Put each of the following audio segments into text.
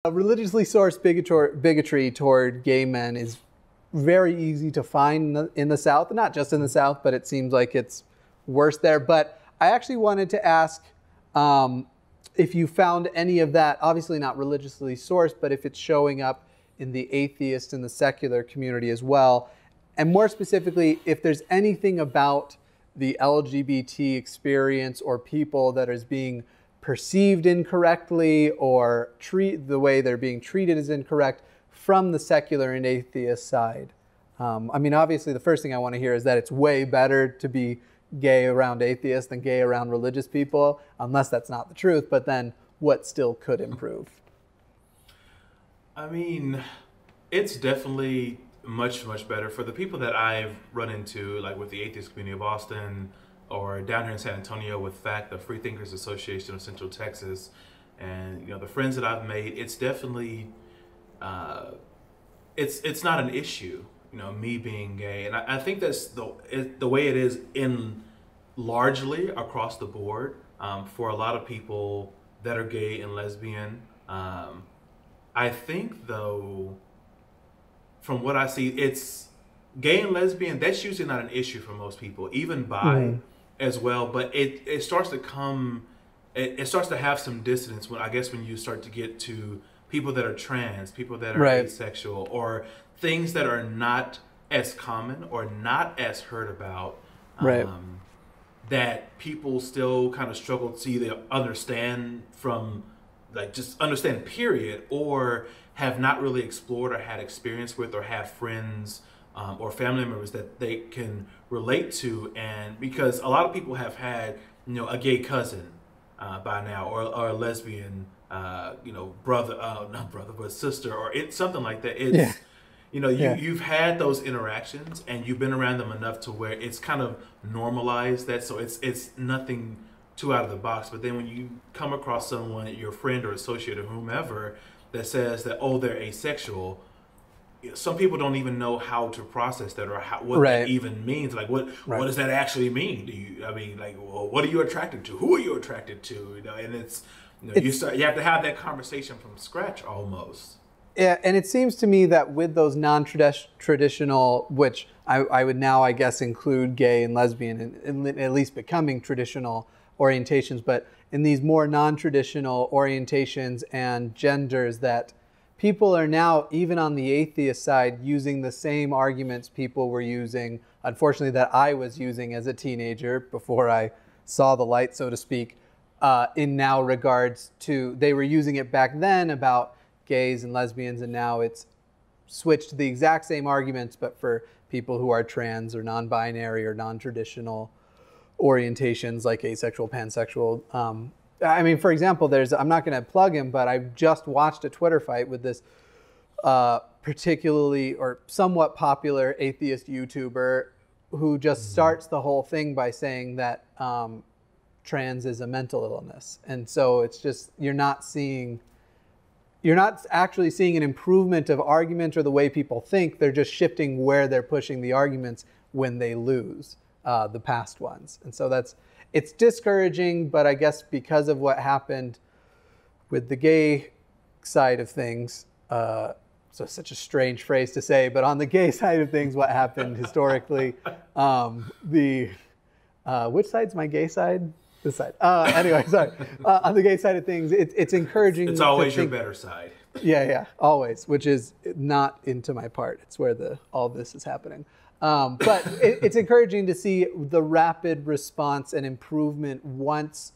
Religiously sourced bigotry toward gay men is very easy to find in the South, not just in the South, but it seems like it's worse there. But I actually wanted to ask if you found any of that, obviously not religiously sourced, but if it's showing up in the atheist and the secular community as well. And more specifically, if there's anything about the LGBT experience or people that is being perceived incorrectly or the way they're being treated is incorrect from the secular and atheist side. I mean, obviously the first thing I want to hear is that it's way better to be gay around atheists than gay around religious people, unless that's not the truth, but then what still could improve? I mean, it's definitely much, much better for the people that I've run into, like with the Atheist Community of Austin, or down here in San Antonio with FACT, the Freethinkers Association of Central Texas, and the friends that I've made. It's definitely, it's not an issue, me being gay, and I think that's the way it is in largely across the board for a lot of people that are gay and lesbian. I think though, from what I see, it's gay and lesbian. That's usually not an issue for most people, even bi as well. But it starts to come, it starts to have some dissonance when you start to get to people that are trans, people that are asexual, or things that are not as common or not as heard about. That people still kind of struggle to either understand from, like, just understand period, or have not really explored or had experience with, or have friends or family members that they can relate to. And because a lot of people have had, a gay cousin by now, or a lesbian, brother, not brother, but sister, or something like that. It's, you've had those interactions and you've been around them enough to where it's kind of normalized that. So it's nothing too out of the box. But then when you come across someone, your friend or associate or whomever, that says that, oh, they're asexual, some people don't even know how to process that, or what that even means. Like, what does that actually mean? Well, what are you attracted to? Who are you attracted to? And it's, you have to have that conversation from scratch almost. Yeah, and it seems to me that with those non-traditional, which I would now, I guess, include gay and lesbian in at least becoming traditional orientations, but in these more non-traditional orientations and genders, that people are now, even on the atheist side, using the same arguments people were using, unfortunately, that I was using as a teenager before I saw the light, so to speak, in now regards to, they were using it back then about gays and lesbians, and now it's switched to the exact same arguments, but for people who are trans or non-binary or non-traditional orientations like asexual, pansexual. I mean, for example, I'm not going to plug him, but I've just watched a Twitter fight with this particularly or somewhat popular atheist YouTuber who just starts the whole thing by saying that trans is a mental illness. And so it's just, you're not actually seeing an improvement of argument or the way people think. They're just shifting where they're pushing the arguments when they lose the past ones. And so it's discouraging, but I guess because of what happened with the gay side of things, so such a strange phrase to say, but on the gay side of things, what happened historically, which side's my gay side? This side. Anyway, sorry. On the gay side of things, it's encouraging. It's always your better side. Yeah, always, which is not into my part. It's where all this is happening. But it's encouraging to see the rapid response and improvement once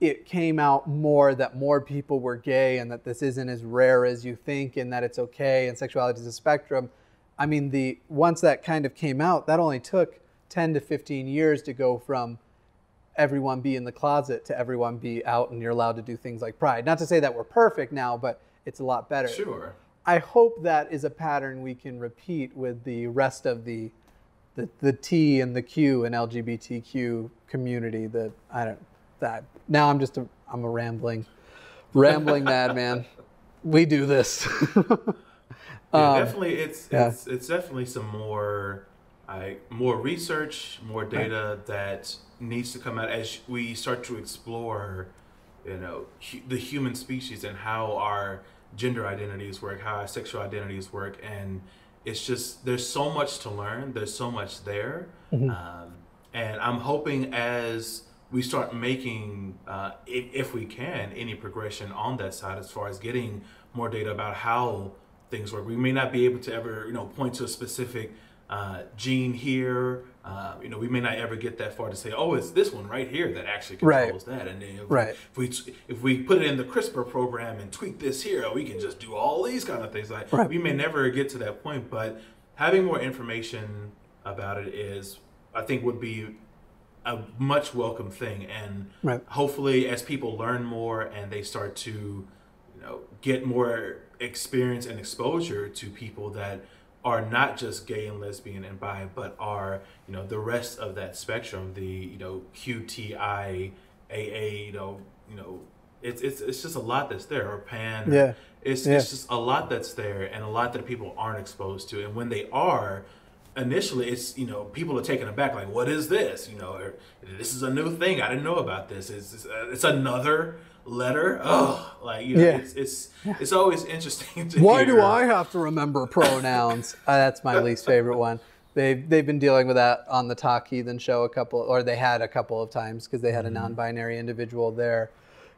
it came out more that more people were gay and that this isn't as rare as you think and that it's okay and sexuality is a spectrum. I mean, once that kind of came out, that only took 10 to 15 years to go from everyone be in the closet to everyone be out and you're allowed to do things like Pride. Not to say that we're perfect now, but it's a lot better. Sure. I hope that is a pattern we can repeat with the rest of the T and the Q and LGBTQ community. Now I'm a rambling madman. We do this. Definitely, it's definitely some more research, more data that needs to come out as we start to explore, the human species and how our gender identities work, how our sexual identities work, and it's just, there's so much to learn. There's so much there. And I'm hoping as we start making, if we can, any progression on that side as far as getting more data about how things work. We may not be able to ever, point to a specific gene here. We may not ever get that far to say, oh, it's this one right here that actually controls that. And then if we put it in the CRISPR program and tweak this here, we can just do all these kind of things. Like we may never get to that point, but having more information about it is, I think, would be a much welcome thing. And hopefully as people learn more and they start to, get more experience and exposure to people that are not just gay and lesbian and bi, but are, the rest of that spectrum, the, QTI, AA, it's just a lot that's there, or pan. It's just a lot that's there, and a lot that people aren't exposed to. And when they are, initially, it's, people are taken aback, like, what is this? Or, this is a new thing. I didn't know about this. It's another letter. Oh, like, it's always interesting to Why hear. do I have to remember pronouns? That's my least favorite one. They've been dealing with that on the Talk Heathen show they had a couple of times, because they had a non-binary individual there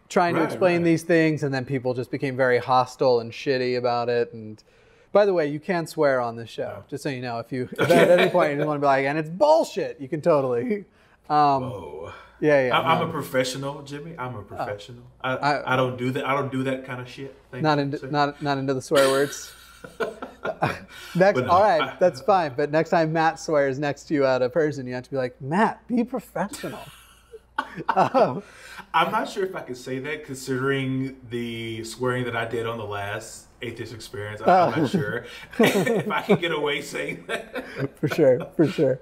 trying to explain these things, and then people just became very hostile and shitty about it. And by the way, you can swear on this show, just so you know. If at any point you want to be like, and it's bullshit, you can totally. Whoa. I'm a professional, Jimmy. I'm a professional. I don't do that. I don't do that kind of shit. Not into the swear words. All right, that's fine. But next time Matt swears next to you at a person, you have to be like, Matt, be professional. I'm not sure if I can say that, considering the swearing that I did on the last Atheist Experience. I'm not sure if I can get away saying that. For sure.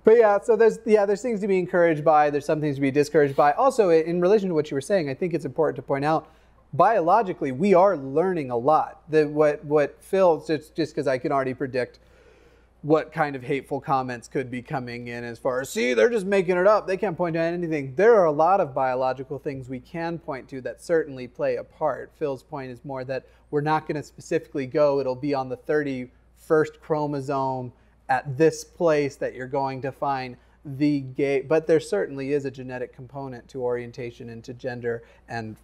But yeah, so there's things to be encouraged by. There's some things to be discouraged by. Also, in relation to what you were saying, I think it's important to point out, biologically, we are learning a lot. What Phil, just because I can already predict what kind of hateful comments could be coming in as far as, see, they're just making it up. They can't point to anything. There are a lot of biological things we can point to that certainly play a part. Phil's point is more that we're not going to specifically go, it'll be on the 31st chromosome at this place that you're going to find the gay, but there certainly is a genetic component to orientation and to gender, and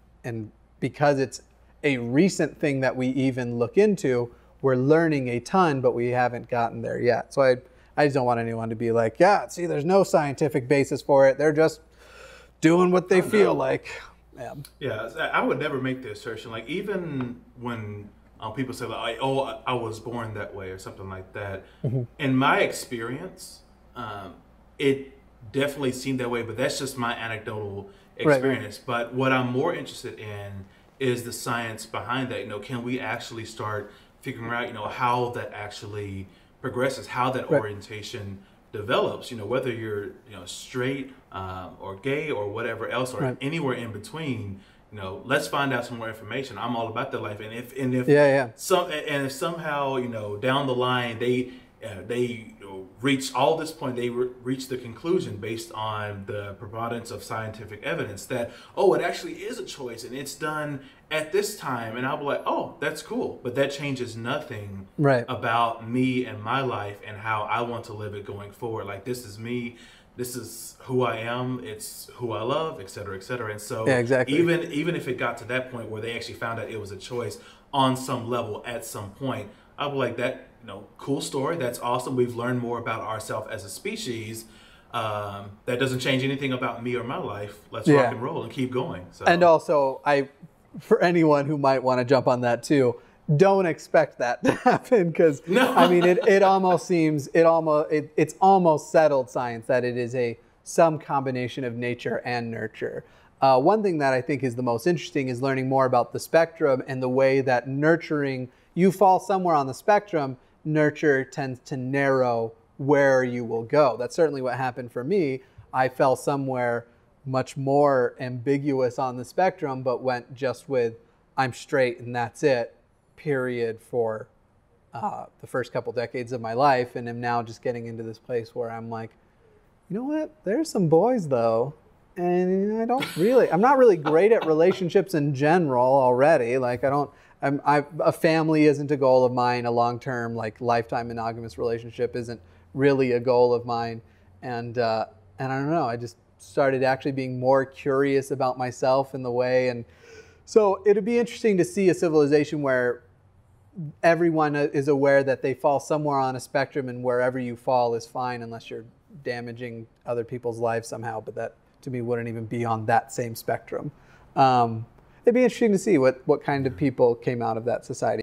because it's a recent thing that we even look into, we're learning a ton, but we haven't gotten there yet. So I just don't want anyone to be like, yeah, see, there's no scientific basis for it. They're just doing what they feel like. Yeah, I would never make the assertion, like, even when people say, like, oh, I was born that way or something like that. In my experience, it definitely seemed that way, but that's just my anecdotal experience. But what I'm more interested in is the science behind that. Can we actually start figuring out, how that actually progresses, how that orientation develops, whether you're, straight or gay or whatever else, or anywhere in between. Let's find out some more information. I'm all about that life, and if somehow down the line they reach all this point, they reach the conclusion based on the preponderance of scientific evidence that, oh, it actually is a choice and it's done at this time, and I'll be like, oh, that's cool, but that changes nothing about me and my life and how I want to live it going forward. Like, this is me. This is who I am. It's who I love, et cetera, et cetera. And so even if it got to that point where they actually found out it was a choice on some level at some point, I'll be like, that, cool story. That's awesome. We've learned more about ourselves as a species. That doesn't change anything about me or my life. Let's rock and roll and keep going. So. And also, for anyone who might want to jump on that too, don't expect that to happen, because I mean, it almost seems it's almost settled science that it is some combination of nature and nurture. One thing that I think is the most interesting is learning more about the spectrum and the way that nurturing, you fall somewhere on the spectrum, nurture tends to narrow where you will go. That's certainly what happened for me. I fell somewhere much more ambiguous on the spectrum, but went just with, I'm straight and that's it, period, for the first couple decades of my life, and am now just getting into this place where I'm like, you know what, there's some boys though, and I'm not really great at relationships in general already. Like, I don't A family isn't a goal of mine. A long-term, like lifetime monogamous relationship isn't really a goal of mine. And I don't know. I just started actually being more curious about myself in the way. And so it'd be interesting to see a civilization where everyone is aware that they fall somewhere on a spectrum, and wherever you fall is fine unless you're damaging other people's lives somehow. But that, to me, wouldn't even be on that same spectrum. It'd be interesting to see what kind of people came out of that society.